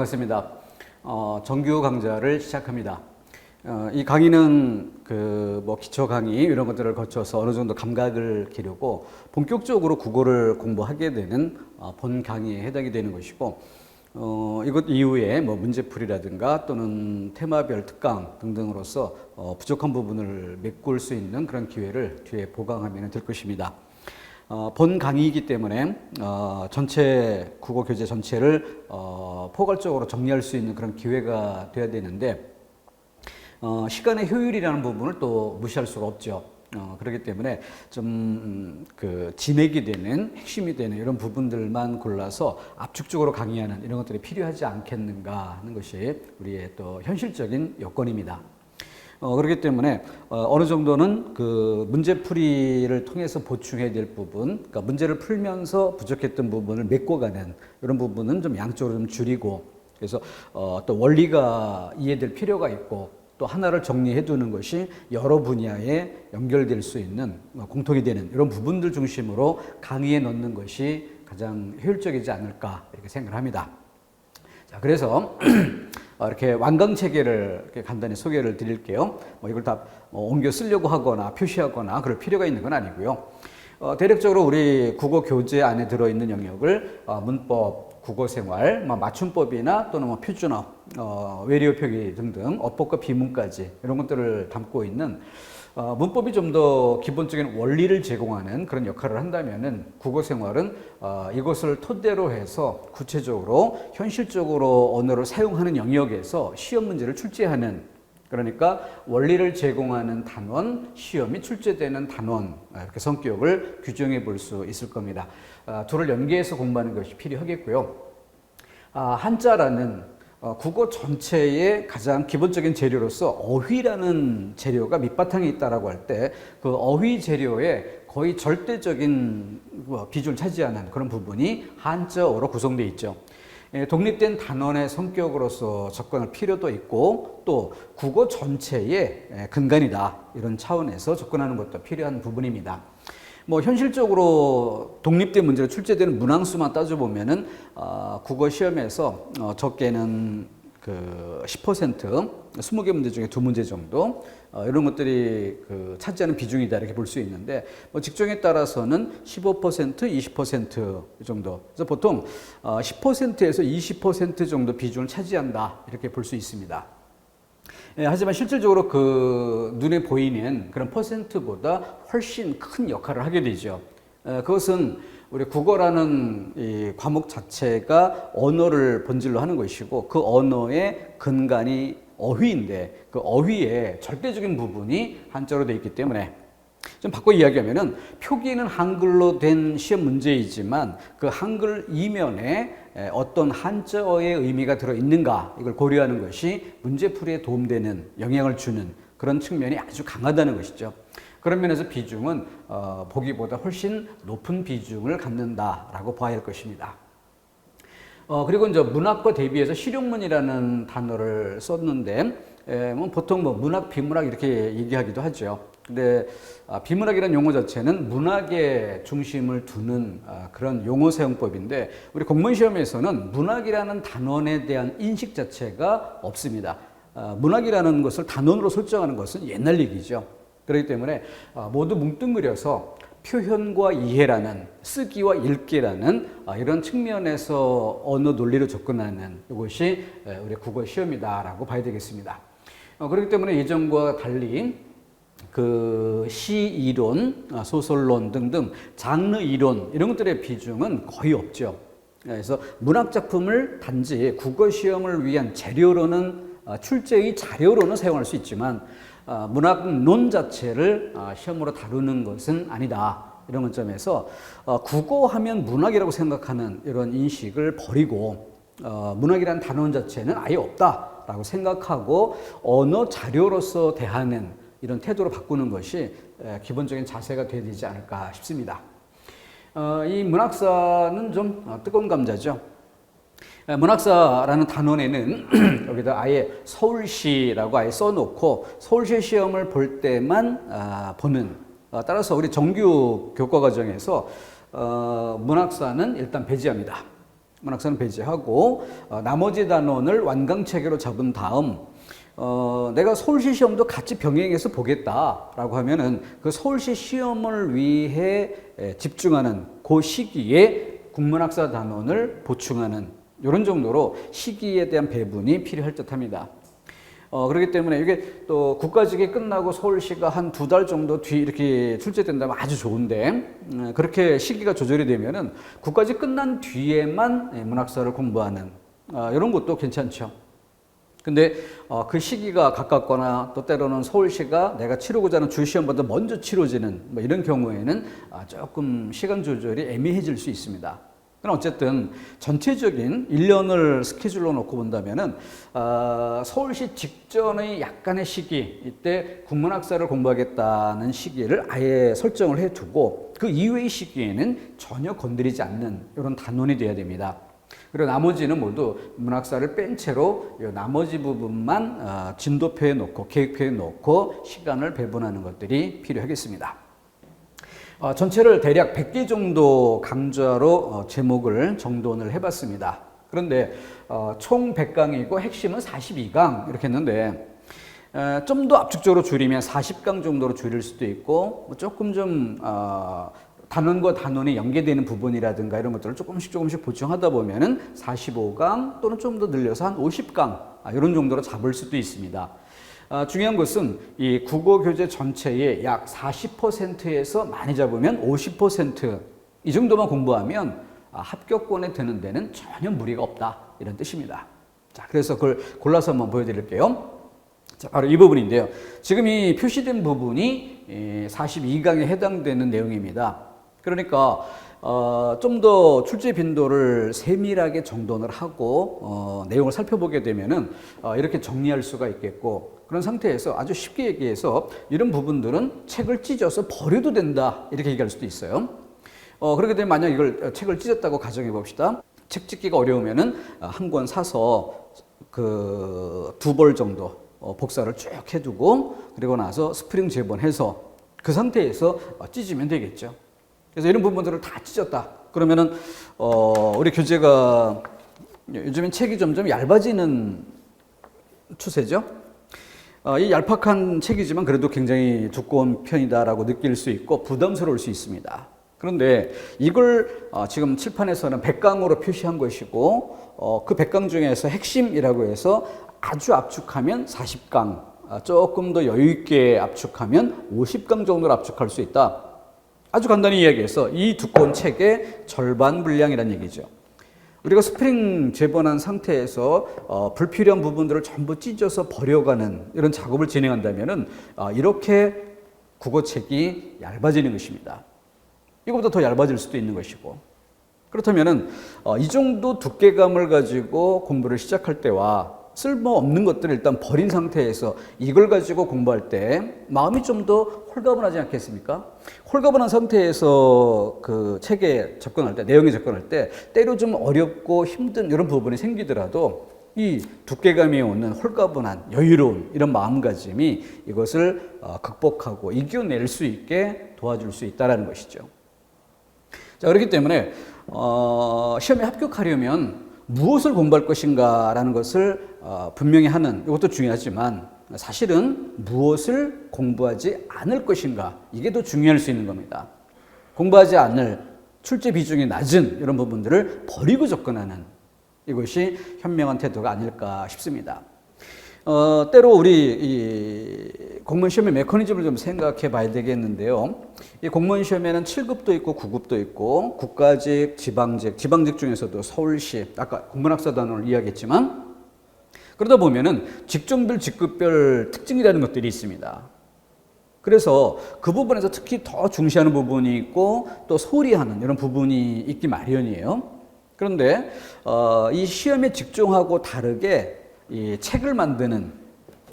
반갑습니다. 정규 강좌를 시작합니다. 이 강의는 기초 강의 이런 것들을 거쳐서 어느 정도 감각을 기르고 본격적으로 국어를 공부하게 되는 본 강의에 해당이 되는 것이고, 이것 이후에 문제풀이라든가 또는 테마별 특강 등등으로서 부족한 부분을 메꿀 수 있는 그런 기회를 뒤에 보강하면 될 것입니다. 본 강의이기 때문에 전체 국어 교재 전체를 포괄적으로 정리할 수 있는 그런 기회가 돼야 되는데, 시간의 효율이라는 부분을 또 무시할 수가 없죠. 그렇기 때문에 좀 진액이 되는, 핵심이 되는 이런 부분들만 골라서 압축적으로 강의하는 이런 것들이 필요하지 않겠는가 하는 것이 우리의 또 현실적인 여건입니다. 그렇기 때문에 어느 정도는 문제풀이를 통해서 보충해야 될 부분, 그러니까 문제를 풀면서 부족했던 부분을 메꿔가는 이런 부분은 좀 양쪽으로 좀 줄이고, 그래서 또 원리가 이해될 필요가 있고, 또 하나를 정리해 두는 것이 여러 분야에 연결될 수 있는, 공통이 되는 이런 부분들 중심으로 강의에 넣는 것이 가장 효율적이지 않을까 이렇게 생각을 합니다. 자, 그래서 이렇게 완강 체계를 이렇게 간단히 소개를 드릴게요. 이걸 다 옮겨 쓰려고 하거나 표시하거나 그럴 필요가 있는 건 아니고요. 대략적으로 우리 국어 교재 안에 들어있는 영역을 문법, 국어생활, 맞춤법이나 또는 표준어, 외래어 표기 등등 어법과 비문까지 이런 것들을 담고 있는, 문법이 좀 더 기본적인 원리를 제공하는 그런 역할을 한다면은 국어생활은 이것을 토대로 해서 구체적으로 현실적으로 언어를 사용하는 영역에서 시험 문제를 출제하는, 그러니까 원리를 제공하는 단원, 시험이 출제되는 단원, 이렇게 성격을 규정해 볼 수 있을 겁니다. 둘을 연계해서 공부하는 것이 필요하겠고요. 한자라는 국어 전체의 가장 기본적인 재료로서 어휘라는 재료가 밑바탕에 있다라고 할 때, 그 어휘 재료의 거의 절대적인 비중을 차지하는 그런 부분이 한자어로 구성되어 있죠. 독립된 단원의 성격으로서 접근할 필요도 있고, 또 국어 전체의 근간이다 이런 차원에서 접근하는 것도 필요한 부분입니다. 현실적으로 독립된 문제로 출제되는 문항수만 따져보면은 국어 시험에서 적게는 10%, 20개 문제 중에 2문제 정도, 이런 것들이 차지하는 비중이다 이렇게 볼 수 있는데, 직종에 따라서는 15%, 20% 정도. 그래서 보통 10%에서 20% 정도 비중을 차지한다 이렇게 볼 수 있습니다. 하지만 실질적으로 눈에 보이는 그런 퍼센트보다 훨씬 큰 역할을 하게 되죠. 그것은 우리 국어라는 이 과목 자체가 언어를 본질로 하는 것이고, 그 언어의 근간이 어휘인데, 그 어휘의 절대적인 부분이 한자로 되어 있기 때문에, 좀 바꿔 이야기하면은 표기는 한글로 된 시험 문제이지만 그 한글 이면에 어떤 한자어의 의미가 들어 있는가, 이걸 고려하는 것이 문제풀이에 도움되는, 영향을 주는 그런 측면이 아주 강하다는 것이죠. 그런 면에서 비중은 보기보다 훨씬 높은 비중을 갖는다라고 봐야 할 것입니다. 그리고 이제 문학과 대비해서 실용문이라는 단어를 썼는데, 보통 문학, 비문학 이렇게 얘기하기도 하죠. 근데 비문학이라는 용어 자체는 문학에 중심을 두는 그런 용어 사용법인데, 우리 공무원 시험에서는 문학이라는 단원에 대한 인식 자체가 없습니다. 문학이라는 것을 단원으로 설정하는 것은 옛날 얘기죠. 그렇기 때문에 모두 뭉뚱그려서 표현과 이해라는, 쓰기와 읽기라는 이런 측면에서 언어 논리로 접근하는 이것이 우리 국어 시험이다라고 봐야 되겠습니다. 그렇기 때문에 예전과 달리 시 이론, 소설론 등등 장르 이론 이런 것들의 비중은 거의 없죠. 그래서 문학 작품을 단지 국어 시험을 위한 재료로는, 출제의 자료로는 사용할 수 있지만 문학론 자체를 시험으로 다루는 것은 아니다. 이런 관점에서 국어하면 문학이라고 생각하는 이런 인식을 버리고, 문학이라는 단원 자체는 아예 없다라고 생각하고 언어 자료로서 대하는 이런 태도로 바꾸는 것이 기본적인 자세가 되어야 되지 않을까 싶습니다. 이 문학사는 좀 뜨거운 감자죠. 문학사라는 단원에는 여기다 아예 서울시라고 아예 써놓고 서울시 시험을 볼 때만 보는, 따라서 우리 정규 교과 과정에서 문학사는 일단 배제합니다. 문학사는 배제하고 나머지 단원을 완강체계로 잡은 다음 내가 서울시 시험도 같이 병행해서 보겠다라고 하면은 그 서울시 시험을 위해 집중하는 그 시기에 국문학사 단원을 보충하는 이런 정도로 시기에 대한 배분이 필요할 듯합니다. 그렇기 때문에 이게 또 국가직이 끝나고 서울시가 한 2달 정도 뒤 이렇게 출제된다면 아주 좋은데 그렇게 시기가 조절이 되면은 국가직 끝난 뒤에만 문학사를 공부하는 이런 것도 괜찮죠. 근데 그 시기가 가깝거나 또 때로는 서울시가 내가 치르고자 하는 주시험보다 먼저 치러지는 뭐 이런 경우에는 조금 시간 조절이 애매해질 수 있습니다. 그럼 어쨌든 전체적인 1년을 스케줄로 놓고 본다면은 서울시 직전의 약간의 시기, 이때 국문학사를 공부하겠다는 시기를 아예 설정을 해두고 그 이외의 시기에는 전혀 건드리지 않는 이런 단원이 돼야 됩니다. 그리고 나머지는 모두 문학사를 뺀 채로 나머지 부분만 진도표에 놓고 계획표에 놓고 시간을 배분하는 것들이 필요하겠습니다. 전체를 대략 100개 정도 강좌로 제목을 정돈을 해봤습니다. 그런데 총 100강이고 핵심은 42강 이렇게 했는데 좀 더 압축적으로 줄이면 40강 정도로 줄일 수도 있고 조금 좀 단원과 단원이 연계되는 부분이라든가 이런 것들을 조금씩 보충하다 보면은 45강 또는 좀 더 늘려서 한 50강 이런 정도로 잡을 수도 있습니다. 중요한 것은 이 국어 교재 전체의 약 40%에서 많이 잡으면 50% 이 정도만 공부하면 합격권에 드는 데는 전혀 무리가 없다 이런 뜻입니다. 자, 그래서 그걸 골라서 한번 보여드릴게요. 자, 바로 이 부분인데요. 지금 이 표시된 부분이 42강에 해당되는 내용입니다. 그러니까 좀 더 출제 빈도를 세밀하게 정돈을 하고 내용을 살펴보게 되면은 이렇게 정리할 수가 있겠고, 그런 상태에서 아주 쉽게 얘기해서 이런 부분들은 책을 찢어서 버려도 된다 이렇게 얘기할 수도 있어요. 그렇게 되면 만약 이걸 책을 찢었다고 가정해 봅시다. 책 찢기가 어려우면은 한 권 사서 그 2벌 정도 복사를 쭉 해두고 그리고 나서 스프링 재본해서 그 상태에서 찢으면 되겠죠. 그래서 이런 부분들을 다 찢었다. 그러면은 우리 교재가 요즘엔 책이 점점 얇아지는 추세죠. 이 얄팍한 책이지만 그래도 굉장히 두꺼운 편이다라고 느낄 수 있고 부담스러울 수 있습니다. 그런데 이걸 지금 칠판에서는 100강으로 표시한 것이고 그 100강 중에서 핵심이라고 해서 아주 압축하면 40강, 조금 더 여유 있게 압축하면 50강 정도로 압축할 수 있다. 아주 간단히 이야기해서 이 두꺼운 책의 절반 분량이라는 얘기죠. 우리가 스프링 재본한 상태에서 불필요한 부분들을 전부 찢어서 버려가는 이런 작업을 진행한다면은 이렇게 국어책이 얇아지는 것입니다. 이거보다 더 얇아질 수도 있는 것이고, 그렇다면은 이 정도 두께감을 가지고 공부를 시작할 때와 쓸모없는 것들을 일단 버린 상태에서 이걸 가지고 공부할 때 마음이 좀 더 홀가분하지 않겠습니까? 홀가분한 상태에서 그 책에 접근할 때, 내용에 접근할 때 때로 좀 어렵고 힘든 이런 부분이 생기더라도 이 두께감이 오는 홀가분한 여유로운 이런 마음가짐이 이것을 극복하고 이겨낼 수 있게 도와줄 수 있다는 것이죠. 자, 그렇기 때문에 시험에 합격하려면 무엇을 공부할 것인가라는 것을 분명히 하는 이것도 중요하지만 사실은 무엇을 공부하지 않을 것인가 이게 더 중요할 수 있는 겁니다. 공부하지 않을 출제 비중이 낮은 이런 부분들을 버리고 접근하는 이것이 현명한 태도가 아닐까 싶습니다. 때로 우리 이 공무원 시험의 메커니즘을 좀 생각해 봐야 되겠는데요. 이 공무원 시험에는 7급도 있고 9급도 있고 국가직, 지방직 중에서도 서울시, 아까 국문학사 단원을 이야기했지만 그러다 보면은 직종별, 직급별 특징이라는 것들이 있습니다. 그래서 그 부분에서 특히 더 중시하는 부분이 있고 또 소홀히하는 이런 부분이 있기 마련이에요. 그런데 이 시험에 직종하고 다르게 이 책을 만드는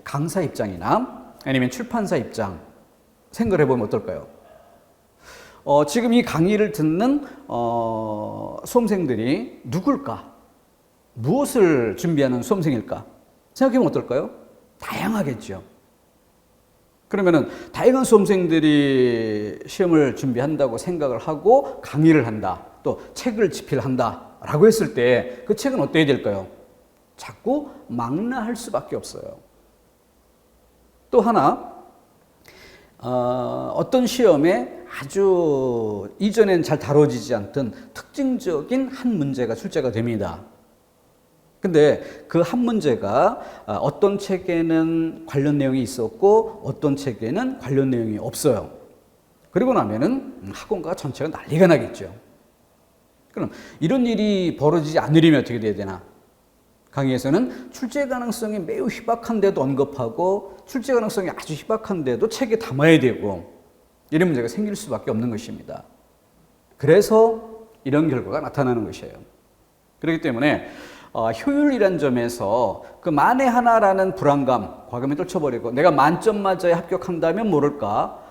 강사 입장이나 아니면 출판사 입장 생각을 해보면 어떨까요? 지금 이 강의를 듣는 수험생들이 누굴까? 무엇을 준비하는 수험생일까? 생각해보면 어떨까요? 다양하겠죠. 그러면은 다양한 수험생들이 시험을 준비한다고 생각을 하고 강의를 한다, 또 책을 집필한다. 라고 했을 때 그 책은 어때야 될까요? 자꾸 망라할 수밖에 없어요. 또 하나, 어떤 시험에 아주 이전엔 잘 다뤄지지 않던 특징적인 한 문제가 출제가 됩니다. 근데 그 한 문제가 어떤 책에는 관련 내용이 있었고 어떤 책에는 관련 내용이 없어요. 그리고 나면은 학원가 전체가 난리가 나겠죠. 그럼 이런 일이 벌어지지 않으려면 어떻게 돼야 되나? 강의에서는 출제 가능성이 매우 희박한데도 언급하고 출제 가능성이 아주 희박한데도 책에 담아야 되고 이런 문제가 생길 수밖에 없는 것입니다. 그래서 이런 결과가 나타나는 것이에요. 그렇기 때문에 효율이란 점에서 그 만에 하나라는 불안감, 과감히 떨쳐버리고 내가 만점 맞아야 합격한다면 모를까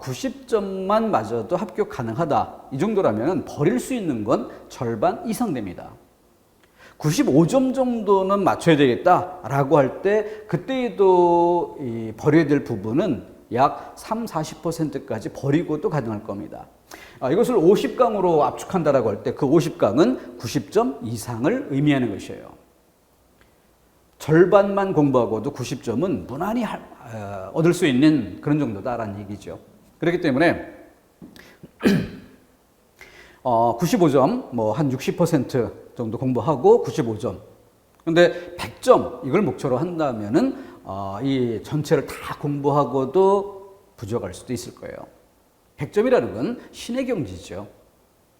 90점만 맞아도 합격 가능하다. 이 정도라면 버릴 수 있는 건 절반 이상 됩니다. 95점 정도는 맞춰야 되겠다라고 할 때 그때에도 버려야 될 부분은 약 30-40%까지 버리고도 가능할 겁니다. 이것을 50강으로 압축한다라고 할 때 그 50강은 90점 이상을 의미하는 것이에요. 절반만 공부하고도 90점은 무난히 얻을 수 있는 그런 정도다라는 얘기죠. 그렇기 때문에 95점, 뭐 한 60% 정도 공부하고 95점. 근데 100점 이걸 목표로 한다면은 이 전체를 다 공부하고도 부족할 수도 있을 거예요. 100점이라는 건 신의 경지죠.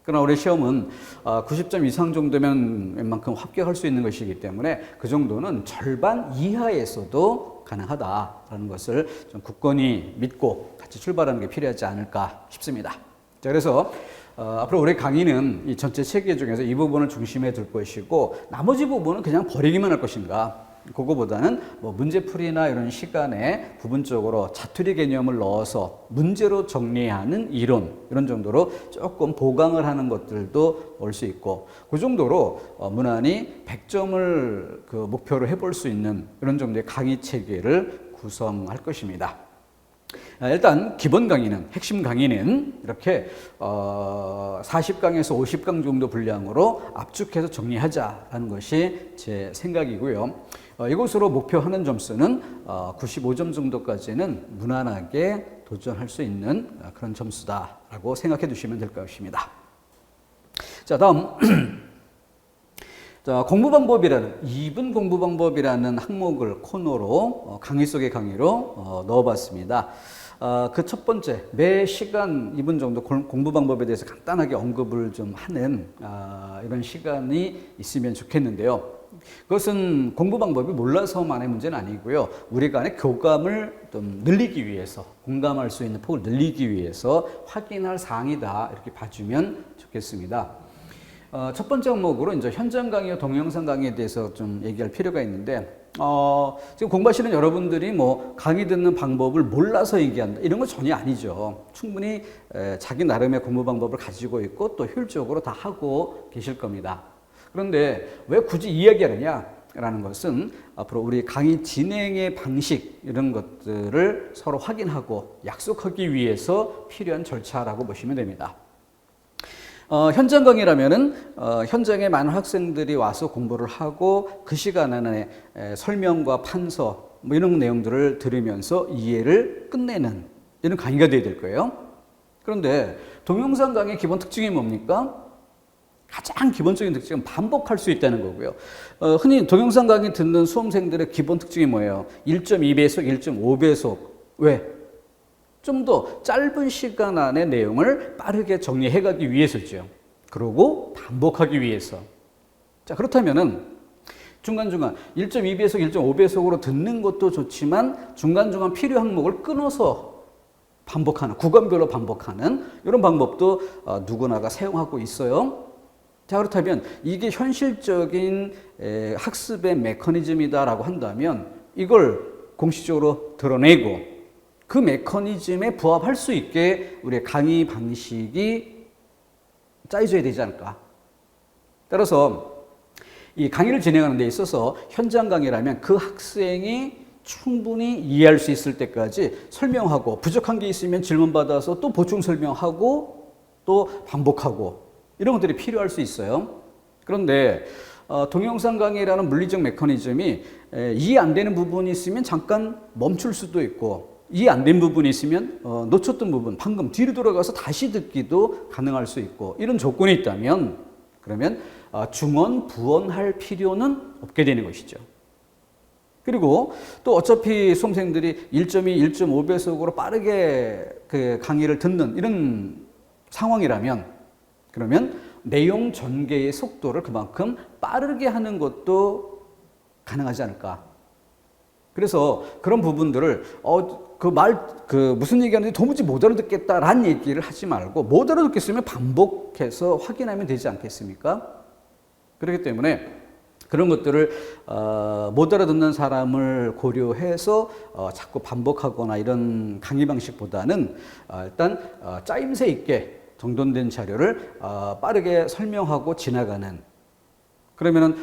그러나 우리 시험은 90점 이상 정도면 웬만큼 합격할 수 있는 것이기 때문에 그 정도는 절반 이하에서도 가능하다라는 것을 좀 굳건히 믿고 같이 출발하는 게 필요하지 않을까 싶습니다. 자, 그래서 앞으로 우리 강의는 이 전체 체계 중에서 이 부분을 중심에 둘 것이고 나머지 부분은 그냥 버리기만 할 것인가? 그거보다는 뭐 문제풀이나 이런 시간에 부분적으로 자투리 개념을 넣어서 문제로 정리하는 이론 이런 정도로 조금 보강을 하는 것들도 올 수 있고 그 정도로 무난히 100점을 그 목표로 해볼 수 있는 이런 정도의 강의 체계를 구성할 것입니다. 일단 기본 강의는 핵심 강의는 이렇게 40강에서 50강 정도 분량으로 압축해서 정리하자라는 것이 제 생각이고요. 이것으로 목표하는 점수는 95점 정도까지는 무난하게 도전할 수 있는 그런 점수다라고 생각해 두시면 될 것입니다. 자, 다음 자, 공부 방법이라는 2분 공부 방법이라는 항목을 코너로 강의 속의 강의로 넣어봤습니다. 그 첫 번째, 매 시간 2분 정도 공부 방법에 대해서 간단하게 언급을 좀 하는 이런 시간이 있으면 좋겠는데요. 그것은 공부 방법이 몰라서만의 문제는 아니고요. 우리 간의 교감을 좀 늘리기 위해서, 공감할 수 있는 폭을 늘리기 위해서 확인할 사항이다. 이렇게 봐주면 좋겠습니다. 첫 번째 항목으로 이제 현장 강의와 동영상 강의에 대해서 좀 얘기할 필요가 있는데, 지금 공부하시는 여러분들이 뭐 강의 듣는 방법을 몰라서 얘기한다 이런 건 전혀 아니죠. 충분히 자기 나름의 공부 방법을 가지고 있고 또 효율적으로 다 하고 계실 겁니다. 그런데 왜 굳이 이야기하느냐라는 것은 앞으로 우리 강의 진행의 방식 이런 것들을 서로 확인하고 약속하기 위해서 필요한 절차라고 보시면 됩니다. 현장 강의라면은 현장에 많은 학생들이 와서 공부를 하고 그 시간 안에 설명과 판서 뭐 이런 내용들을 들으면서 이해를 끝내는 이런 강의가 되어야 될 거예요. 그런데 동영상 강의의 기본 특징이 뭡니까? 가장 기본적인 특징은 반복할 수 있다는 거고요. 흔히 동영상 강의 듣는 수험생들의 기본 특징이 뭐예요? 1.2배속, 1.5배속. 왜? 좀 더 짧은 시간 안에 내용을 빠르게 정리해가기 위해서죠. 그리고 반복하기 위해서. 자, 그렇다면은 중간중간 1.2배속, 1.5배속으로 듣는 것도 좋지만 중간중간 필요 항목을 끊어서 반복하는, 구간별로 반복하는 이런 방법도 누구나가 사용하고 있어요. 자, 그렇다면 이게 현실적인 학습의 메커니즘이다라고 한다면 이걸 공식적으로 드러내고 그 메커니즘에 부합할 수 있게 우리의 강의 방식이 짜여져야 되지 않을까. 따라서 이 강의를 진행하는 데 있어서 현장 강의라면 그 학생이 충분히 이해할 수 있을 때까지 설명하고 부족한 게 있으면 질문받아서 또 보충 설명하고 또 반복하고 이런 것들이 필요할 수 있어요. 그런데 동영상 강의라는 물리적 메커니즘이 이해 안 되는 부분이 있으면 잠깐 멈출 수도 있고, 이해 안 된 부분이 있으면 놓쳤던 부분, 방금 뒤로 돌아가서 다시 듣기도 가능할 수 있고, 이런 조건이 있다면 그러면 중언, 부언할 필요는 없게 되는 것이죠. 그리고 또 어차피 수험생들이 1.2, 1.5배속으로 빠르게 그 강의를 듣는 이런 상황이라면, 그러면 내용 전개의 속도를 그만큼 빠르게 하는 것도 가능하지 않을까. 그래서 그런 부분들을 무슨 얘기하는지 도무지 못 알아듣겠다라는 얘기를 하지 말고, 못 알아듣겠으면 반복해서 확인하면 되지 않겠습니까? 그렇기 때문에 그런 것들을 못 알아듣는 사람을 고려해서 자꾸 반복하거나 이런 강의 방식보다는 일단 짜임새 있게 정돈된 자료를 빠르게 설명하고 지나가는, 그러면은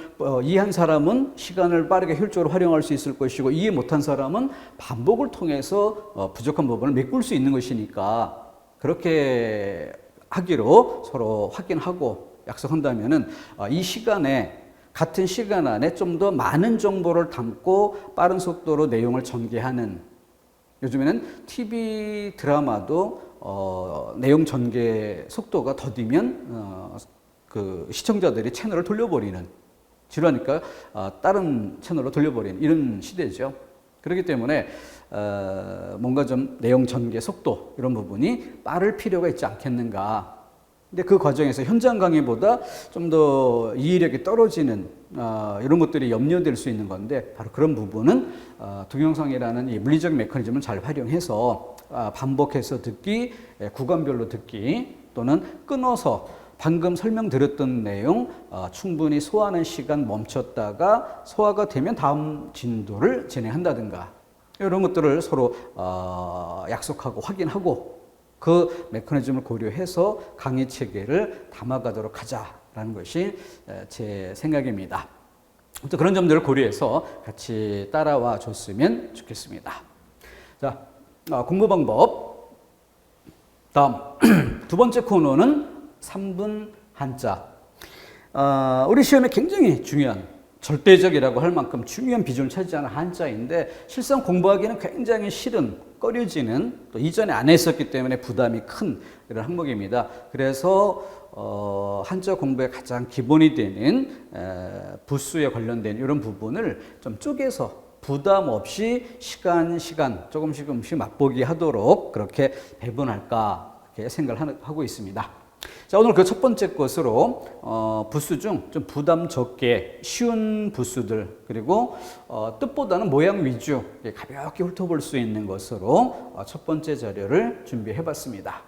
이해한 사람은 시간을 빠르게 효율적으로 활용할 수 있을 것이고, 이해 못한 사람은 반복을 통해서 부족한 부분을 메꿀 수 있는 것이니까, 그렇게 하기로 서로 확인하고 약속한다면은 이 시간에, 같은 시간 안에 좀 더 많은 정보를 담고 빠른 속도로 내용을 전개하는, 요즘에는 TV 드라마도 내용 전개 속도가 더디면 그 시청자들이 채널을 돌려버리는, 지루하니까 다른 채널로 돌려버리는 이런 시대죠. 그렇기 때문에 뭔가 좀 내용 전개 속도 이런 부분이 빠를 필요가 있지 않겠는가. 근데 그 과정에서 현장 강의보다 좀 더 이해력이 떨어지는 이런 것들이 염려될 수 있는 건데, 바로 그런 부분은 동영상이라는 이 물리적 메커니즘을 잘 활용해서 반복해서 듣기, 구간별로 듣기, 또는 끊어서 방금 설명드렸던 내용 충분히 소화하는 시간 멈췄다가 소화가 되면 다음 진도를 진행한다든가, 이런 것들을 서로 약속하고 확인하고 그 메커니즘을 고려해서 강의 체계를 담아가도록 하자라는 것이 제 생각입니다. 또 그런 점들을 고려해서 같이 따라와 줬으면 좋겠습니다. 자, 공부 방법. 다음 두 번째 코너는 3분 한자. 우리 시험에 굉장히 중요한, 절대적이라고 할 만큼 중요한 비중을 차지하는 한자인데, 실상 공부하기는 굉장히 싫은, 꺼려지는, 또 이전에 안 했었기 때문에 부담이 큰 이런 항목입니다. 그래서 한자 공부의 가장 기본이 되는 부수에 관련된 이런 부분을 좀 쪼개서 부담 없이 시간 조금씩 맛보기 하도록 그렇게 배분할까, 이렇게 생각을 하고 있습니다. 자, 오늘 그 첫 번째 것으로 부수 중 좀 부담 적게 쉬운 부수들, 그리고 뜻보다는 모양 위주 가볍게 훑어볼 수 있는 것으로 첫 번째 자료를 준비해 봤습니다.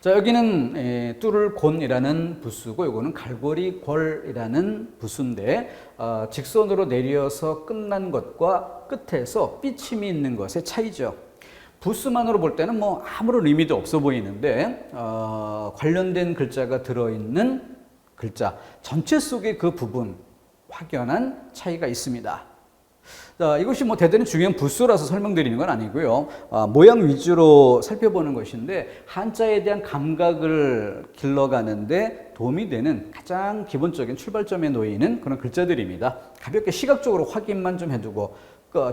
자, 여기는 뚫을 곤이라는 부수고, 이거는 갈고리 골이라는 부수인데, 직선으로 내려서 끝난 것과 끝에서 삐침이 있는 것의 차이죠. 부수만으로 볼 때는 뭐 아무런 의미도 없어 보이는데, 관련된 글자가 들어있는 글자 전체 속의 그 부분, 확연한 차이가 있습니다. 자, 이것이 뭐 대단히 중요한 부수라서 설명드리는 건 아니고요. 모양 위주로 살펴보는 것인데, 한자에 대한 감각을 길러가는데 도움이 되는 가장 기본적인 출발점에 놓이는 그런 글자들입니다. 가볍게 시각적으로 확인만 좀 해두고,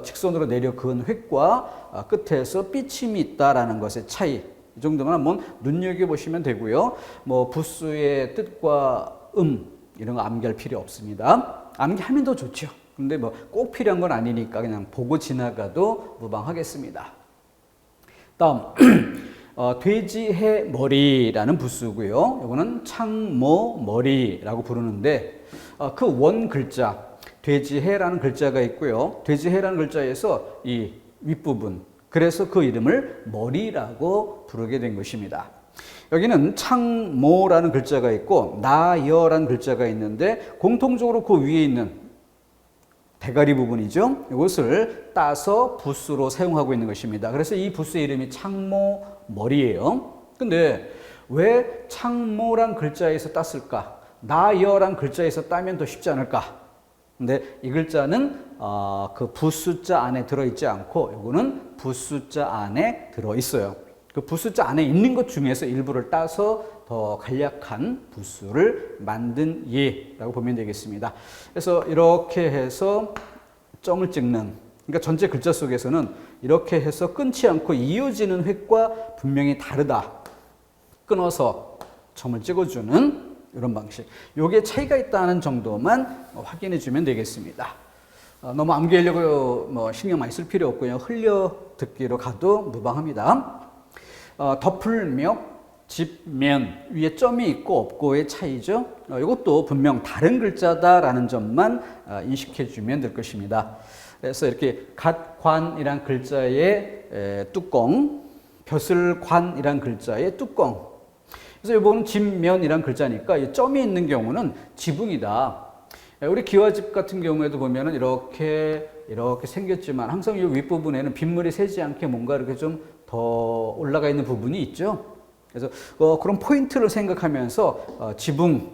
직선으로 내려 그은 획과 끝에서 삐침이 있다라는 것의 차이, 이 정도만 한번 눈여겨보시면 되고요. 뭐 부수의 뜻과 이런 거 암기할 필요 없습니다. 암기하면 더 좋죠. 근데 뭐 꼭 필요한 건 아니니까 그냥 보고 지나가도 무방하겠습니다. 다음 돼지해 머리라는 부수고요. 이거는 창모 머리라고 부르는데, 그 원 글자 돼지해라는 글자가 있고요. 돼지해라는 글자에서 이 윗부분, 그래서 그 이름을 머리라고 부르게 된 것입니다. 여기는 창모라는 글자가 있고 나여라는 글자가 있는데, 공통적으로 그 위에 있는 대가리 부분이죠. 이것을 따서 부수로 사용하고 있는 것입니다. 그래서 이 부수의 이름이 창모 머리예요. 근데 왜 창모란 글자에서 땄을까? 나여란 글자에서 따면 더 쉽지 않을까? 근데 이 글자는 그 부수자 안에 들어있지 않고, 이거는 부수자 안에 들어있어요. 그 부수자 안에 있는 것 중에서 일부를 따서 더 간략한 부수를 만든 예라고 보면 되겠습니다. 그래서 이렇게 해서 점을 찍는, 그러니까 전체 글자 속에서는 이렇게 해서 끊지 않고 이어지는 획과 분명히 다르다. 끊어서 점을 찍어주는 이런 방식. 요게 차이가 있다는 정도만 확인해 주면 되겠습니다. 너무 암기하려고 신경 많이 쓸 필요 없고요. 흘려 듣기로 가도 무방합니다. 덮을며, 집면, 위에 점이 있고 없고의 차이죠. 이것도 분명 다른 글자다라는 점만 인식해 주면 될 것입니다. 그래서 이렇게 갓관이란 글자의 뚜껑, 벼슬관이란 글자의 뚜껑. 그래서 이거는 집면이란 글자니까 이 점이 있는 경우는 지붕이다. 우리 기와집 같은 경우에도 보면은 이렇게 생겼지만 항상 이 윗부분에는 빗물이 새지 않게 뭔가 이렇게 좀 더 올라가 있는 부분이 있죠. 그래서 그런 포인트를 생각하면서 지붕,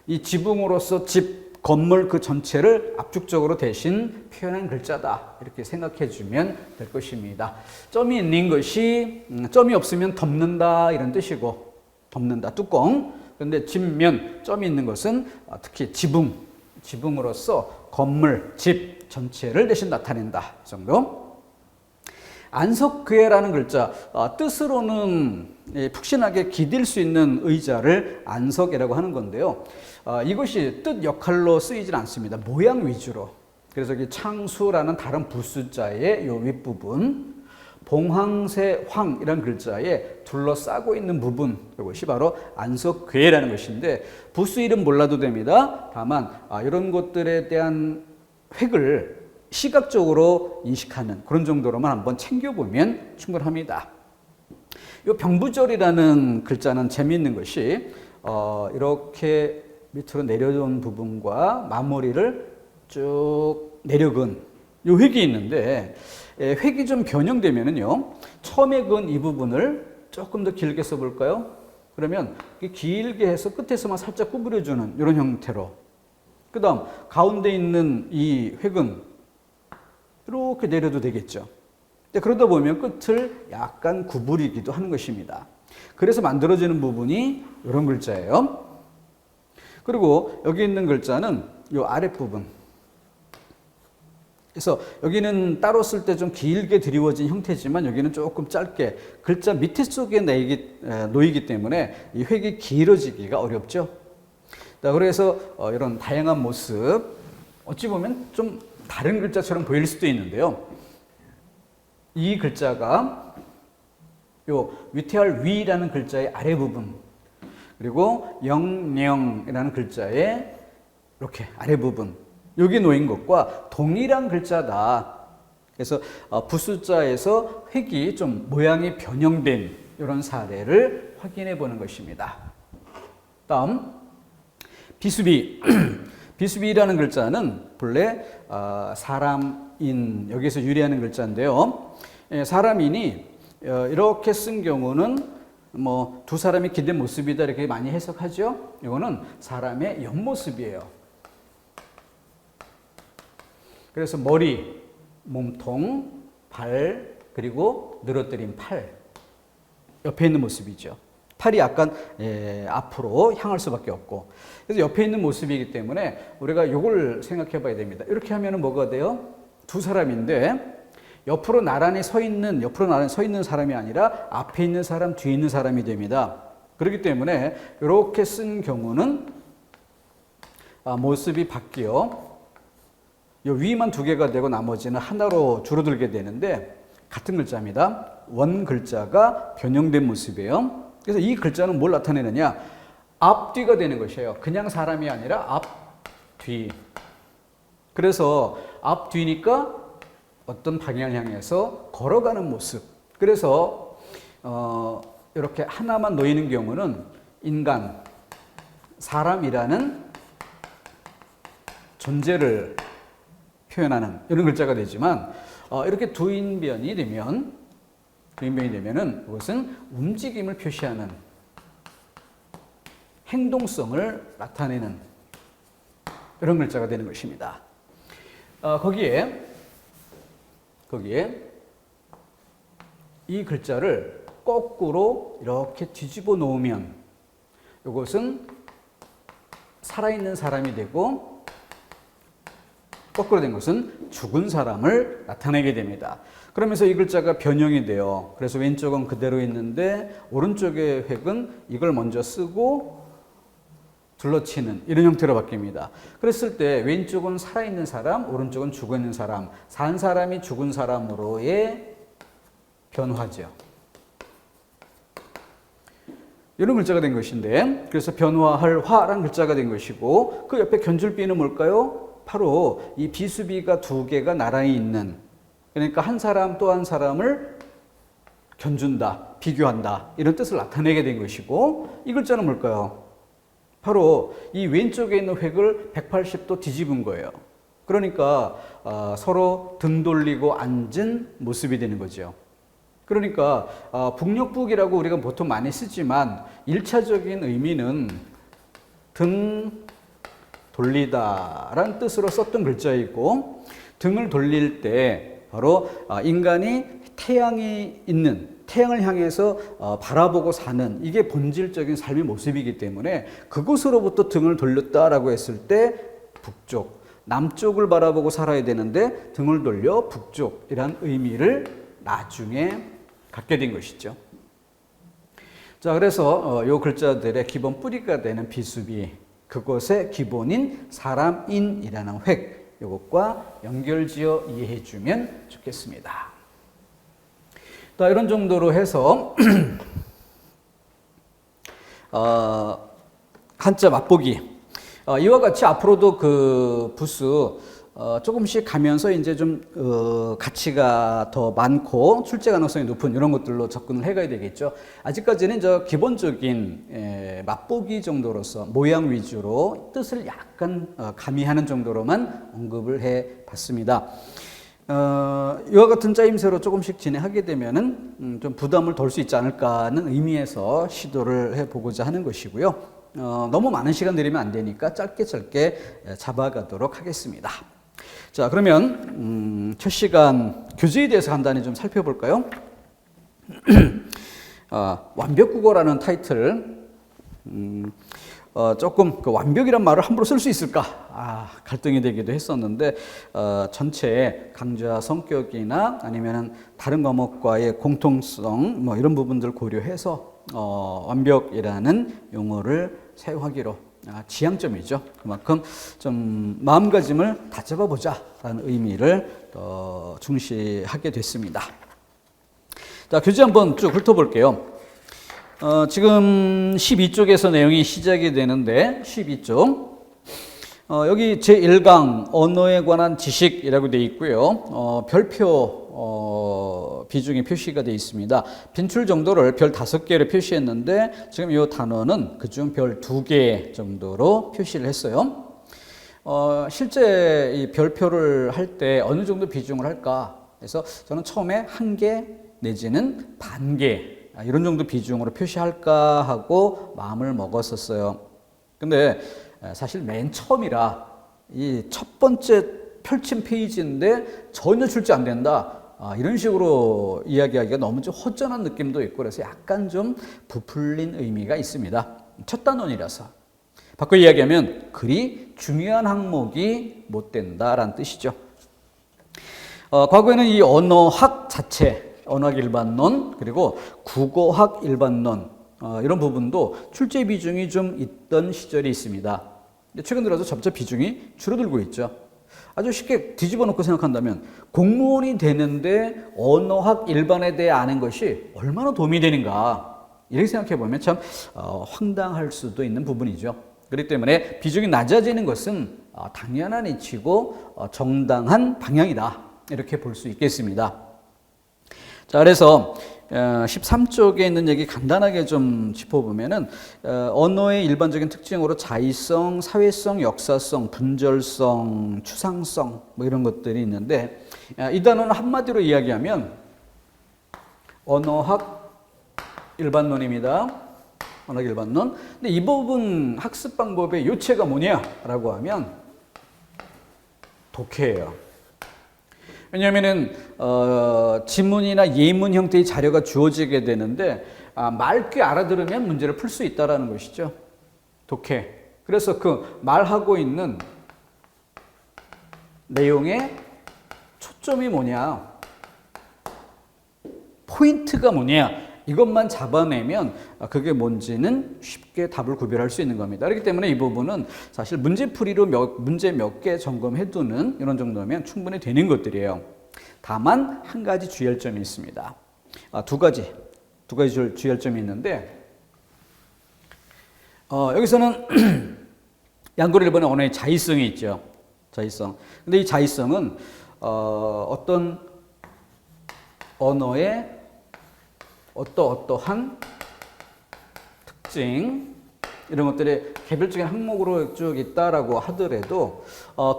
이 지붕으로서 집, 건물 그 전체를 압축적으로 대신 표현한 글자다. 이렇게 생각해 주면 될 것입니다. 점이 있는 것이 점이 없으면 덮는다 이런 뜻이고, 덮는다, 뚜껑. 그런데 집면, 점이 있는 것은 특히 지붕으로서 건물, 집 전체를 대신 나타낸다. 이 정도. 안석괴라는 글자, 뜻으로는 푹신하게 기댈 수 있는 의자를 안석이라고 하는 건데요. 이것이 뜻 역할로 쓰이질 않습니다. 모양 위주로. 그래서 창수라는 다른 부수자의 요 윗부분, 봉황새 황이라는 글자에 둘러싸고 있는 부분, 이것이 바로 안석괴라는 것인데 부수 이름 몰라도 됩니다. 다만 이런 것들에 대한 획을 시각적으로 인식하는 그런 정도로만 한번 챙겨보면 충분합니다. 이 병부절이라는 글자는 재미있는 것이 이렇게 밑으로 내려온 부분과 마무리를 쭉 내려근 이 획이 있는데 획이 좀 변형되면은요, 처음에 그은 이 부분을 조금 더 길게 써볼까요? 그러면 길게 해서 끝에서만 살짝 구부려주는 이런 형태로. 그 다음 가운데 있는 이 획은 이렇게 내려도 되겠죠. 그러다 보면 끝을 약간 구부리기도 하는 것입니다. 그래서 만들어지는 부분이 이런 글자예요. 그리고 여기 있는 글자는 이 아랫부분. 그래서 여기는 따로 쓸 때 좀 길게 드리워진 형태지만 여기는 조금 짧게 글자 밑에 속에 놓이기 때문에 이 획이 길어지기가 어렵죠. 그래서 이런 다양한 모습, 어찌 보면 좀 다른 글자처럼 보일 수도 있는데요. 이 글자가 요 위태할 위라는 글자의 아래 부분, 그리고 영령이라는 글자의 이렇게 아래 부분, 여기 놓인 것과 동일한 글자다. 그래서 부수자에서 획이 좀 모양이 변형된 이런 사례를 확인해 보는 것입니다. 다음 비수비. 비수비라는 글자는 본래 사람인, 여기서 유래하는 글자인데요. 사람인이 이렇게 쓴 경우는 두 사람이 기댄 모습이다 이렇게 많이 해석하죠. 이거는 사람의 옆모습이에요. 그래서 머리, 몸통, 발, 그리고 늘어뜨린 팔, 옆에 있는 모습이죠. 팔이 약간 앞으로 향할 수밖에 없고, 그래서 옆에 있는 모습이기 때문에 우리가 이걸 생각해 봐야 됩니다. 이렇게 하면 뭐가 돼요? 두 사람인데 옆으로 나란히 서 있는 사람이 아니라 앞에 있는 사람, 뒤에 있는 사람이 됩니다. 그렇기 때문에 이렇게 쓴 경우는 모습이 바뀌어 이 위만 두 개가 되고 나머지는 하나로 줄어들게 되는데 같은 글자입니다. 원 글자가 변형된 모습이에요. 그래서 이 글자는 뭘 나타내느냐? 앞뒤가 되는 것이에요. 그냥 사람이 아니라 앞, 뒤. 그래서 앞, 뒤니까 어떤 방향을 향해서 걸어가는 모습. 그래서 이렇게 하나만 놓이는 경우는 인간, 사람이라는 존재를 표현하는 이런 글자가 되지만 이렇게 두인변이 되면은 그것은 움직임을 표시하는 행동성을 나타내는 이런 글자가 되는 것입니다. 거기에 이 글자를 거꾸로 이렇게 뒤집어 놓으면 이것은 살아있는 사람이 되고 거꾸로 된 것은 죽은 사람을 나타내게 됩니다. 그러면서 이 글자가 변형이 돼요. 그래서 왼쪽은 그대로 있는데 오른쪽의 획은 이걸 먼저 쓰고 둘러치는 이런 형태로 바뀝니다. 그랬을 때 왼쪽은 살아있는 사람, 오른쪽은 죽어있는 사람, 산 사람이 죽은 사람으로의 변화죠. 이런 글자가 된 것인데, 그래서 변화할 화란 글자가 된 것이고, 그 옆에 견줄비는 뭘까요? 바로 이 비수비가 두 개가 나란히 있는, 그러니까 한 사람 또 한 사람을 견준다, 비교한다, 이런 뜻을 나타내게 된 것이고, 이 글자는 뭘까요? 바로 이 왼쪽에 있는 획을 180도 뒤집은 거예요. 그러니까 서로 등 돌리고 앉은 모습이 되는 거죠. 그러니까 북녘북이라고 우리가 보통 많이 쓰지만 1차적인 의미는 등 돌리다라는 뜻으로 썼던 글자이고, 등을 돌릴 때 바로 인간이 태양이 있는, 태양을 향해서 바라보고 사는, 이게 본질적인 삶의 모습이기 때문에 그곳으로부터 등을 돌렸다라고 했을 때 북쪽, 남쪽을 바라보고 살아야 되는데 등을 돌려 북쪽이란 의미를 나중에 갖게 된 것이죠. 자, 그래서 이 글자들의 기본 뿌리가 되는 비수비, 그것의 기본인 사람인이라는 획, 이것과 연결지어 이해해 주면 좋겠습니다. 자, 이런 정도로 해서 한자 맛보기, 이와 같이 앞으로도 그 부스 조금씩 가면서 이제 좀 가치가 더 많고 출제 가능성이 높은 이런 것들로 접근을 해가야 되겠죠. 아직까지는 저 기본적인 맛보기 정도로서 모양 위주로 뜻을 약간 가미하는 정도로만 언급을 해 봤습니다. 이와 같은 짜임새로 조금씩 진행하게 되면은 좀 부담을 덜 수 있지 않을까 하는 의미에서 시도를 해보고자 하는 것이고요. 너무 많은 시간 들이면 안 되니까 짧게 잡아가도록 하겠습니다. 자, 그러면 첫 시간 교재에 대해서 간단히 좀 살펴볼까요? 완벽국어라는 타이틀, 조금 그 완벽이란 말을 함부로 쓸 수 있을까 갈등이 되기도 했었는데, 전체 강좌 성격이나 아니면은 다른 과목과의 공통성 뭐 이런 부분들 고려해서 완벽이라는 용어를 사용하기로, 지향점이죠. 그만큼 좀 마음가짐을 다잡아 보자라는 의미를 중시하게 됐습니다. 자, 교재 한번 쭉 훑어볼게요. 지금 12쪽에서 내용이 시작이 되는데, 12쪽 여기 제1강 언어에 관한 지식이라고 되어 있고요. 별표 비중이 표시가 되어 있습니다. 빈출 정도를 별 5개를 표시했는데 지금 이 단어는 그중 별 2개 정도로 표시를 했어요. 실제 이 별표를 할 때 어느 정도 비중을 할까 해서 저는 처음에 1개 내지는 반 개, 이런 정도 비중으로 표시할까 하고 마음을 먹었었어요. 근데 사실 맨 처음이라 이 첫 번째 펼친 페이지인데 전혀 출제 안 된다, 이런 식으로 이야기하기가 너무 좀 허전한 느낌도 있고, 그래서 약간 좀 부풀린 의미가 있습니다. 첫 단원이라서. 바꿔 이야기하면 그리 중요한 항목이 못 된다라는 뜻이죠. 과거에는 이 언어학 자체, 언어학 일반론, 그리고 국어학 일반론, 이런 부분도 출제 비중이 좀 있던 시절이 있습니다. 최근 들어서 점차 비중이 줄어들고 있죠. 아주 쉽게 뒤집어 놓고 생각한다면 공무원이 되는데 언어학 일반에 대해 아는 것이 얼마나 도움이 되는가, 이렇게 생각해 보면 참 황당할 수도 있는 부분이죠. 그렇기 때문에 비중이 낮아지는 것은 당연한 이치고 정당한 방향이다, 이렇게 볼 수 있겠습니다. 자, 그래서 13쪽에 있는 얘기 간단하게 좀 짚어보면은, 언어의 일반적인 특징으로 자의성, 사회성, 역사성, 분절성, 추상성 뭐 이런 것들이 있는데, 이 단어는 한마디로 이야기하면 언어학 일반론입니다. 언어학 일반론. 근데 이 부분 학습 방법의 요체가 뭐냐라고 하면 독해예요. 왜냐하면은 지문이나 예문 형태의 자료가 주어지게 되는데 맑게 알아들으면 문제를 풀 수 있다라는 것이죠. 독해. 그래서 그 말하고 있는 내용의 초점이 뭐냐, 포인트가 뭐냐, 이것만 잡아내면 그게 뭔지는 쉽게 답을 구별할 수 있는 겁니다. 그렇기 때문에 이 부분은 사실 문제풀이로 문제 몇 개 점검해두는 이런 정도면 충분히 되는 것들이에요. 다만 한 가지 주의할 점이 있습니다. 두 가지 주의할 점이 있는데, 여기서는 양구리 1번에 언어의 자의성이 있죠. 자의성. 근데 이 자의성은 어떤 언어의 어떠한 특징, 이런 것들이 개별적인 항목으로 쭉 있다라고 하더라도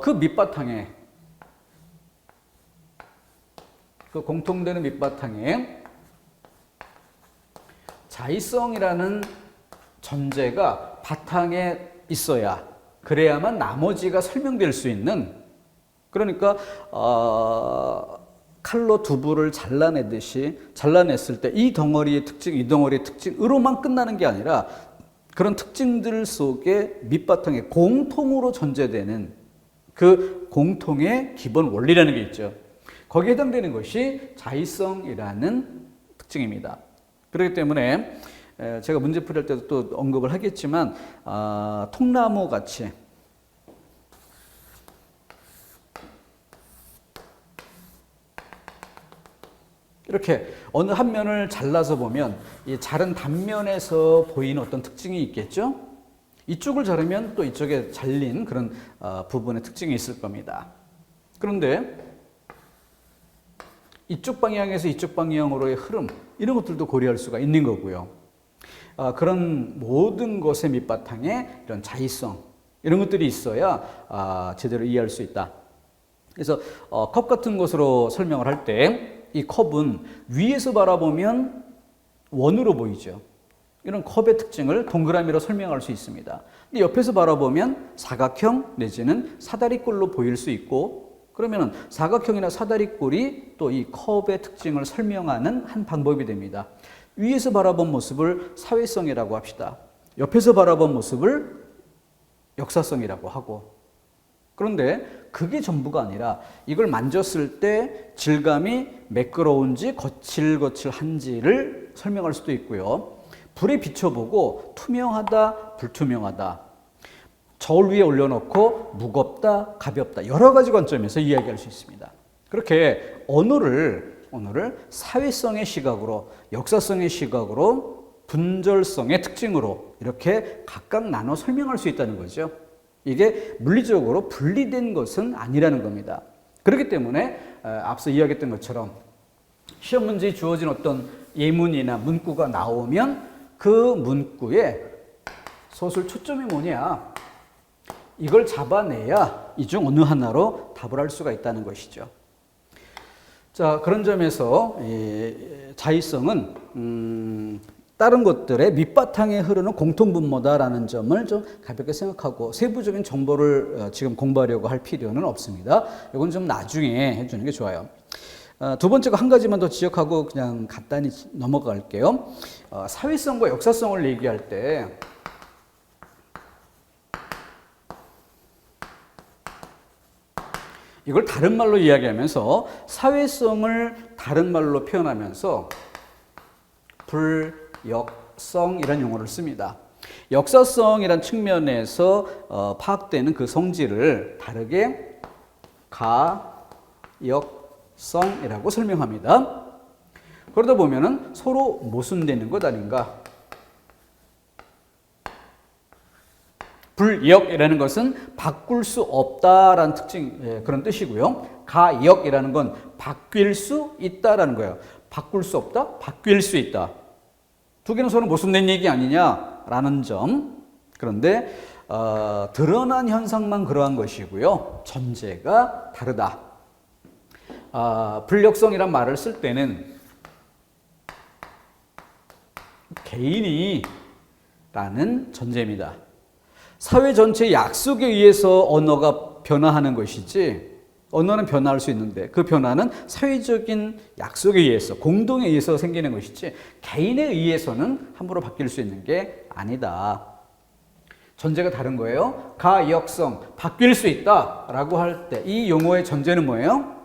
그 밑바탕에, 그 공통되는 밑바탕에 자의성이라는 전제가 바탕에 있어야, 그래야만 나머지가 설명될 수 있는, 그러니까 칼로 두부를 잘라내듯이 잘라냈을 때 이 덩어리의 특징, 이 덩어리의 특징으로만 끝나는 게 아니라 그런 특징들 속에 밑바탕에 공통으로 전제되는 그 공통의 기본 원리라는 게 있죠. 거기에 해당되는 것이 자의성이라는 특징입니다. 그렇기 때문에 제가 문제풀이할 때도 또 언급을 하겠지만 통나무 같이 이렇게 어느 한 면을 잘라서 보면 이 자른 단면에서 보이는 어떤 특징이 있겠죠? 이쪽을 자르면 또 이쪽에 잘린 그런 부분의 특징이 있을 겁니다. 그런데 이쪽 방향에서 이쪽 방향으로의 흐름, 이런 것들도 고려할 수가 있는 거고요. 그런 모든 것의 밑바탕에 이런 자의성, 이런 것들이 있어야 제대로 이해할 수 있다. 그래서 컵 같은 것으로 설명을 할 때 이 컵은 위에서 바라보면 원으로 보이죠. 이런 컵의 특징을 동그라미로 설명할 수 있습니다. 근데 옆에서 바라보면 사각형 내지는 사다리꼴로 보일 수 있고, 그러면 사각형이나 사다리꼴이 또 이 컵의 특징을 설명하는 한 방법이 됩니다. 위에서 바라본 모습을 사회성이라고 합시다. 옆에서 바라본 모습을 역사성이라고 하고, 그런데 그게 전부가 아니라 이걸 만졌을 때 질감이 매끄러운지 거칠거칠한지를 설명할 수도 있고요. 불에 비춰보고 투명하다, 불투명하다, 저울 위에 올려놓고 무겁다, 가볍다, 여러 가지 관점에서 이야기할 수 있습니다. 그렇게 언어를 사회성의 시각으로, 역사성의 시각으로, 분절성의 특징으로 이렇게 각각 나눠 설명할 수 있다는 거죠. 이게 물리적으로 분리된 것은 아니라는 겁니다. 그렇기 때문에 앞서 이야기했던 것처럼 시험 문제에 주어진 어떤 예문이나 문구가 나오면 그 문구의 서술 초점이 뭐냐, 이걸 잡아내야 이 중 어느 하나로 답을 할 수가 있다는 것이죠. 자, 그런 점에서 자의성은 다른 것들의 밑바탕에 흐르는 공통분모다라는 점을 좀 가볍게 생각하고 세부적인 정보를 지금 공부하려고 할 필요는 없습니다. 이건 좀 나중에 해주는 게 좋아요. 두 번째가 한 가지만 더 지적하고 그냥 간단히 넘어갈게요. 사회성과 역사성을 얘기할 때 이걸 다른 말로 이야기하면서 사회성을 다른 말로 표현하면서 역성이라는 용어를 씁니다. 역사성이란 측면에서 파악되는 그 성질을 다르게 가역성이라고 설명합니다. 그러다 보면은 서로 모순되는 것 아닌가. 불역이라는 것은 바꿀 수 없다라는 특징, 그런 뜻이고요. 가역이라는 건 바뀔 수 있다라는 거예요. 바꿀 수 없다, 바뀔 수 있다. 두 개는 서로 모순된 얘기 아니냐라는 점. 그런데 드러난 현상만 그러한 것이고요. 전제가 다르다. 불역성이란 말을 쓸 때는 개인이 라는 전제입니다. 사회 전체의 약속에 의해서 언어가 변화하는 것이지, 언어는 변화할 수 있는데 그 변화는 사회적인 약속에 의해서, 공동에 의해서 생기는 것이지 개인에 의해서는 함부로 바뀔 수 있는 게 아니다. 전제가 다른 거예요. 가역성, 바뀔 수 있다라고 할 때 이 용어의 전제는 뭐예요?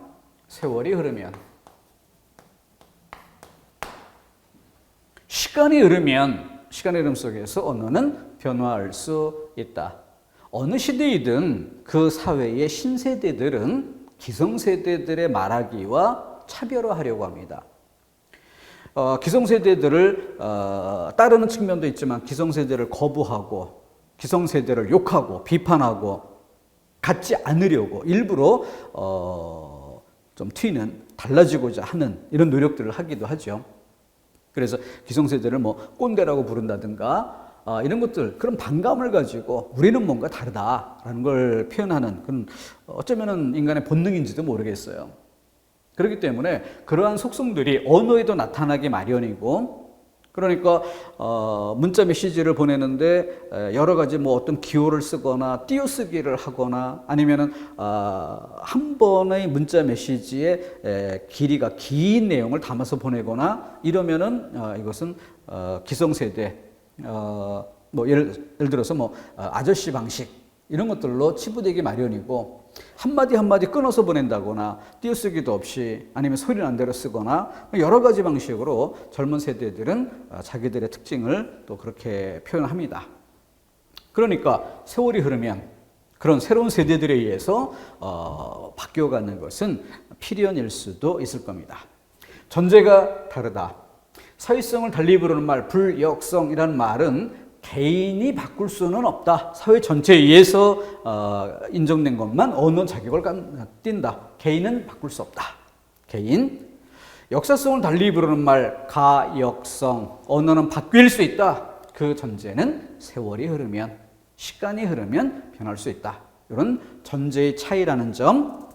세월이 흐르면. 시간의 흐름 속에서 언어는 변화할 수 있다. 어느 시대이든 그 사회의 신세대들은 기성세대들의 말하기와 차별화하려고 합니다. 기성세대들을 따르는 측면도 있지만 기성세대를 거부하고 기성세대를 욕하고 비판하고 같지 않으려고 일부러 좀 튀는 달라지고자 하는 이런 노력들을 하기도 하죠. 그래서 기성세대를 뭐 꼰대라고 부른다든가 이런 것들, 그런 반감을 가지고 우리는 뭔가 다르다라는 걸 표현하는 그런 어쩌면은 인간의 본능인지도 모르겠어요. 그렇기 때문에 그러한 속성들이 언어에도 나타나기 마련이고, 그러니까 문자 메시지를 보내는데 여러 가지 뭐 어떤 기호를 쓰거나 띄어쓰기를 하거나 아니면은 한 번의 문자 메시지에 길이가 긴 내용을 담아서 보내거나 이러면은 이것은 기성세대 뭐 예를 들어서 뭐 아저씨 방식 이런 것들로 치부되기 마련이고, 한마디 한마디 끊어서 보낸다거나 띄어쓰기도 없이 아니면 소리 난 대로 쓰거나 여러 가지 방식으로 젊은 세대들은 자기들의 특징을 또 그렇게 표현합니다. 그러니까 세월이 흐르면 그런 새로운 세대들에 의해서 바뀌어가는 것은 필연일 수도 있을 겁니다. 전제가 다르다. 사회성을 달리 부르는 말, 불역성이라는 말은 개인이 바꿀 수는 없다. 사회 전체에 의해서 인정된 것만 언어 자격을 띈다. 개인은 바꿀 수 없다. 개인. 역사성을 달리 부르는 말, 가역성. 언어는 바뀔 수 있다. 그 전제는 세월이 흐르면, 시간이 흐르면 변할 수 있다. 이런 전제의 차이라는 점.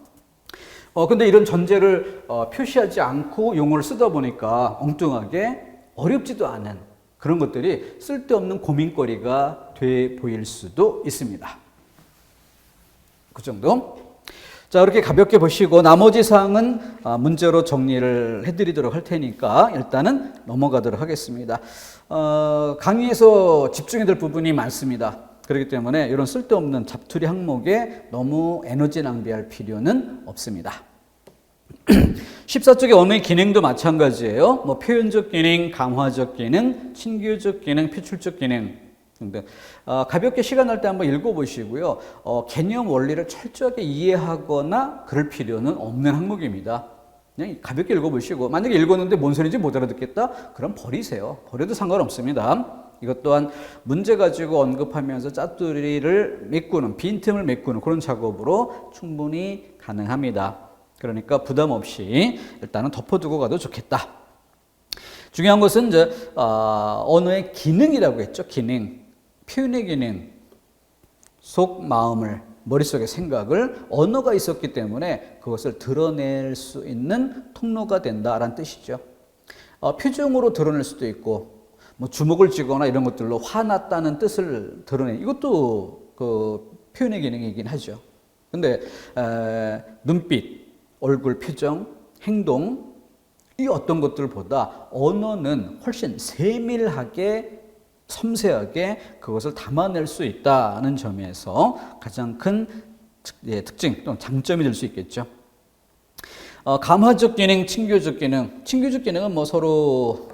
근데 이런 전제를 표시하지 않고 용어를 쓰다 보니까 엉뚱하게 어렵지도 않은 그런 것들이 쓸데없는 고민거리가 돼 보일 수도 있습니다. 그 정도. 자, 이렇게 가볍게 보시고 나머지 사항은 문제로 정리를 해드리도록 할 테니까 일단은 넘어가도록 하겠습니다. 강의에서 집중해야 될 부분이 많습니다. 그렇기 때문에 이런 쓸데없는 잡투리 항목에 너무 에너지 낭비할 필요는 없습니다. 14쪽의 언어의 기능도 마찬가지예요. 뭐 표현적 기능, 감화적 기능, 친교적 기능, 표출적 기능 등등. 가볍게 시간 날 때 한번 읽어보시고요. 개념 원리를 철저하게 이해하거나 그럴 필요는 없는 항목입니다. 그냥 가볍게 읽어보시고, 만약에 읽었는데 뭔 소리인지 못 알아듣겠다? 그럼 버리세요. 버려도 상관없습니다. 이것 또한 문제 가지고 언급하면서 짜투리를 메꾸는, 빈틈을 메꾸는 그런 작업으로 충분히 가능합니다. 그러니까 부담 없이 일단은 덮어두고 가도 좋겠다. 중요한 것은 이제 언어의 기능이라고 했죠. 기능, 표현의 기능, 속 마음을, 머릿속의 생각을 언어가 있었기 때문에 그것을 드러낼 수 있는 통로가 된다라는 뜻이죠. 표정으로 드러낼 수도 있고, 뭐 주먹을 쥐거나 이런 것들로 화났다는 뜻을 드러내, 이것도 그 표현의 기능이긴 하죠. 근데 눈빛, 얼굴 표정, 행동, 이 어떤 것들보다 언어는 훨씬 세밀하게 섬세하게 그것을 담아낼 수 있다는 점에서 가장 큰 특징 또는 장점이 될 수 있겠죠. 감화적 기능, 친교적 기능. 친교적 기능은 뭐 서로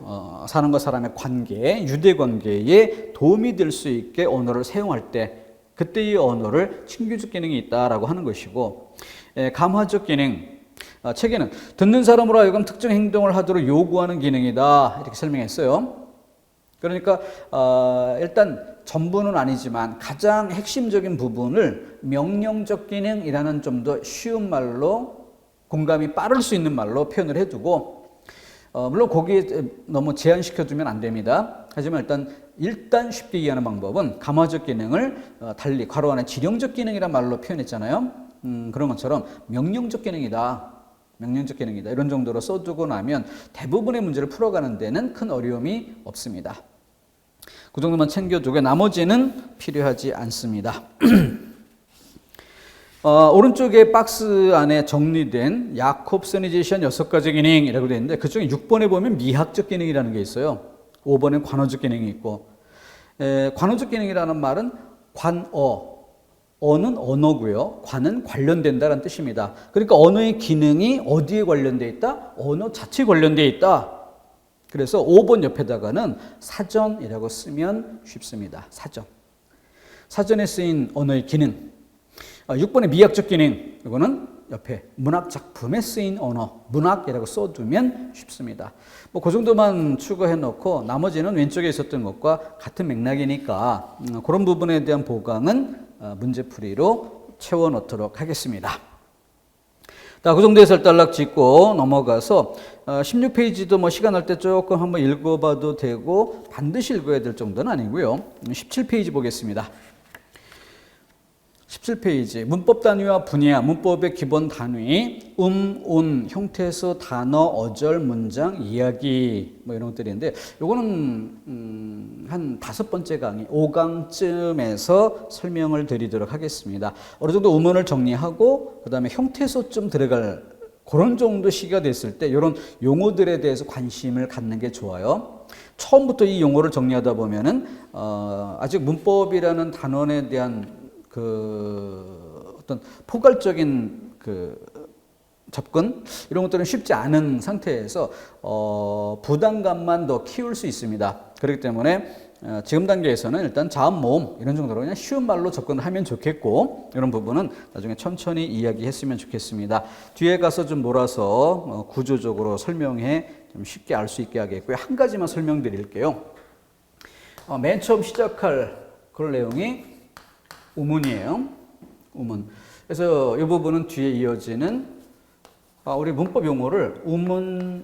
사람과 사람의 관계, 유대 관계에 도움이 될 수 있게 언어를 사용할 때 그때 이 언어를 친교적 기능이 있다라고 하는 것이고, 감화적 기능. 책에는 듣는 사람으로 하여금 특정 행동을 하도록 요구하는 기능이다 이렇게 설명했어요. 그러니까 일단 전부는 아니지만 가장 핵심적인 부분을 명령적 기능이라는 좀 더 쉬운 말로, 공감이 빠를 수 있는 말로 표현을 해두고, 물론 거기에 너무 제한시켜두면 안 됩니다. 하지만 일단 쉽게 이해하는 방법은 감화적 기능을 달리 괄호 안에 지령적 기능이란 말로 표현했잖아요. 그런 것처럼 명령적 기능이다. 명령적 기능이다. 이런 정도로 써두고 나면 대부분의 문제를 풀어가는 데는 큰 어려움이 없습니다. 그 정도만 챙겨두고 나머지는 필요하지 않습니다. 오른쪽에 박스 안에 정리된 야콥서니제이션 6가지 기능이라고 되어 있는데 그중에 6번에 보면 미학적 기능이라는 게 있어요. 5번엔 관어적 기능이 있고, 관어적 기능이라는 말은 관어. 어는 언어고요. 관은 관련된다는 뜻입니다. 그러니까 언어의 기능이 어디에 관련돼 있다? 언어 자체에 관련돼 있다. 그래서 5번 옆에다가는 사전이라고 쓰면 쉽습니다. 사전. 사전에 쓰인 언어의 기능. 6번의 미학적 기능. 이거는 옆에 문학 작품에 쓰인 언어, 문학이라고 써두면 쉽습니다. 뭐 그 정도만 추가해 놓고 나머지는 왼쪽에 있었던 것과 같은 맥락이니까 그런 부분에 대한 보강은 문제풀이로 채워 넣도록 하겠습니다. 자, 그 정도에서 딸락 짚고 넘어가서 16페이지도 뭐 시간 날 때 조금 한번 읽어봐도 되고 반드시 읽어야 될 정도는 아니고요. 17페이지 보겠습니다. 17페이지 문법 단위와 분야, 문법의 기본 단위, 운, 형태수, 단어, 어절, 문장, 이야기 뭐 이런 것들인데 요거는 한 5번째 강의 5강쯤에서 설명을 드리도록 하겠습니다. 어느 정도 음원을 정리하고 그 다음에 형태수좀 들어갈 그런 정도 시기가 됐을 때 이런 용어들에 대해서 관심을 갖는 게 좋아요. 처음부터 이 용어를 정리하다 보면은 아직 문법이라는 단원에 대한 그 어떤 포괄적인 그 접근 이런 것들은 쉽지 않은 상태에서 부담감만 더 키울 수 있습니다. 그렇기 때문에 지금 단계에서는 일단 자음 모음 이런 정도로 그냥 쉬운 말로 접근을 하면 좋겠고 이런 부분은 나중에 천천히 이야기했으면 좋겠습니다. 뒤에 가서 좀 몰아서 구조적으로 설명해 좀 쉽게 알 수 있게 하겠고요. 한 가지만 설명드릴게요. 맨 처음 시작할 그런 내용이 우문이에요. 우문. 그래서 이 부분은 뒤에 이어지는 우리 문법 용어를 우문론,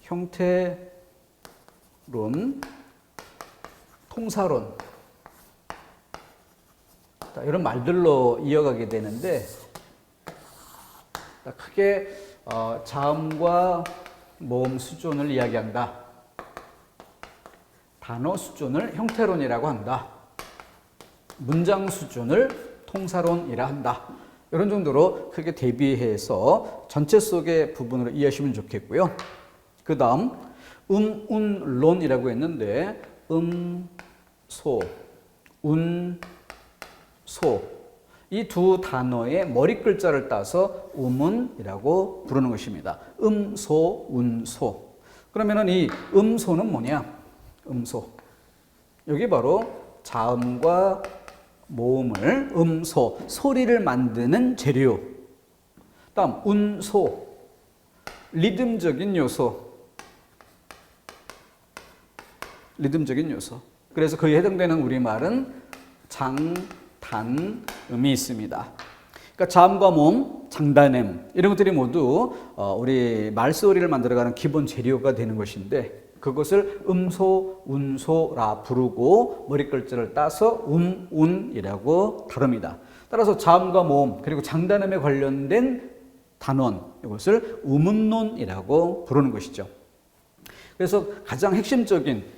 형태론, 통사론 이런 말들로 이어가게 되는데 크게 자음과 모음 수준을 이야기한다. 단어 수준을 형태론이라고 한다. 문장 수준을 통사론이라 한다. 이런 정도로 크게 대비해서 전체 속의 부분으로 이해하시면 좋겠고요. 그 다음 운론이라고 했는데 소, 소 이 두 단어의 머리 글자를 따서 음운이라고 부르는 것입니다. 소, 운소. 그러면은 이 음소는 뭐냐? 음소. 여기 바로 자음과 모음을 음소, 소리를 만드는 재료. 다음 운소, 리듬적인 요소. 리듬적인 요소. 그래서 그에 해당되는 우리말은 장, 단, 음이 있습니다. 그러니까 자음과 모음, 장단음 이런 것들이 모두 우리 말소리를 만들어가는 기본 재료가 되는 것인데 그것을 음소, 운소라 부르고 머리 글자를 따서 운이라고 다룹니다. 따라서 자음과 모음 그리고 장단음에 관련된 단원 이것을 우문론이라고 부르는 것이죠. 그래서 가장 핵심적인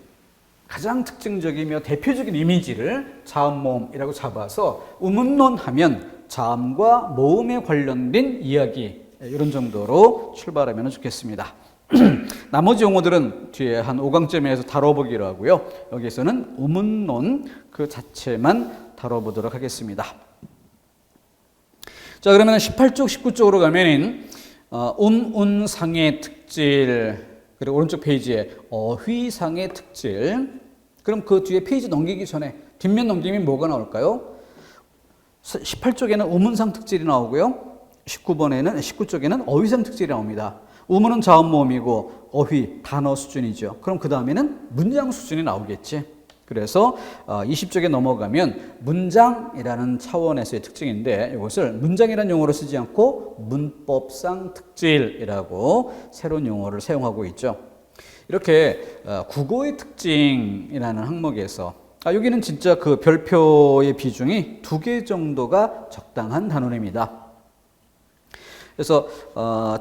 가장 특징적이며 대표적인 이미지를 자음, 모음이라고 잡아서 우문론 하면 자음과 모음에 관련된 이야기 이런 정도로 출발하면 좋겠습니다. 나머지 용어들은 뒤에 한 5강점에서 다뤄보기로 하고요. 여기서는 우문론 그 자체만 다뤄보도록 하겠습니다. 자, 그러면 18쪽, 19쪽으로 가면 운상의 특질 그리고 오른쪽 페이지에 어휘상의 특질. 그럼 그 뒤에 페이지 넘기기 전에 뒷면 넘기면 뭐가 나올까요? 18쪽에는 우문상 특질이 나오고요. 19쪽에는 어휘상 특질이 나옵니다. 우문은 자음 모음이고 어휘 단어 수준이죠. 그럼 그 다음에는 문장 수준이 나오겠지. 그래서 20쪽에 넘어가면 문장이라는 차원에서의 특징인데 이것을 문장이라는 용어로 쓰지 않고 문법상 특질이라고 새로운 용어를 사용하고 있죠. 이렇게 국어의 특징이라는 항목에서 여기는 진짜 그 별표의 비중이 2개 정도가 적당한 단원입니다. 그래서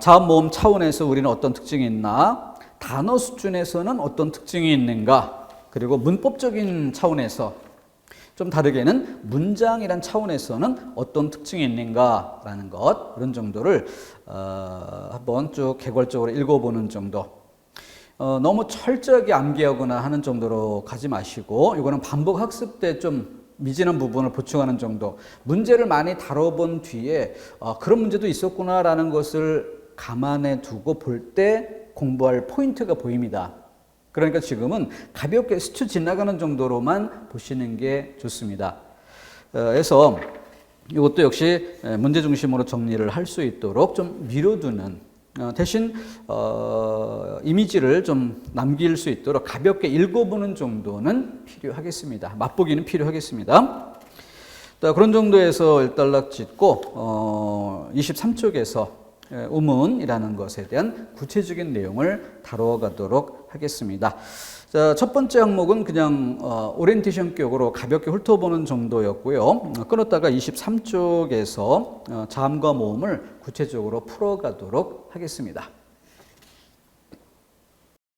자음 모음 차원에서 우리는 어떤 특징이 있나, 단어 수준에서는 어떤 특징이 있는가, 그리고 문법적인 차원에서 좀 다르게는 문장이란 차원에서는 어떤 특징이 있는가라는 것, 그런 정도를 한번 쭉 개괄적으로 읽어보는 정도. 너무 철저하게 암기하거나 하는 정도로 가지 마시고 이거는 반복 학습 때 좀 미진한 부분을 보충하는 정도. 문제를 많이 다뤄본 뒤에 그런 문제도 있었구나라는 것을 감안해 두고 볼 때 공부할 포인트가 보입니다. 그러니까 지금은 가볍게 스쳐 지나가는 정도로만 보시는 게 좋습니다. 그래서 이것도 역시 문제 중심으로 정리를 할 수 있도록 좀 미뤄두는, 대신 이미지를 좀 남길 수 있도록 가볍게 읽어보는 정도는 필요하겠습니다. 맛보기는 필요하겠습니다. 그런 정도에서 일단락 짓고 23쪽에서 우문이라는 것에 대한 구체적인 내용을 다뤄가도록 하겠습니다. 자, 첫 번째 항목은 그냥 오리엔테이션 격으로 가볍게 훑어보는 정도였고요. 끊었다가 23쪽에서 자음과 모음을 구체적으로 풀어가도록 하겠습니다.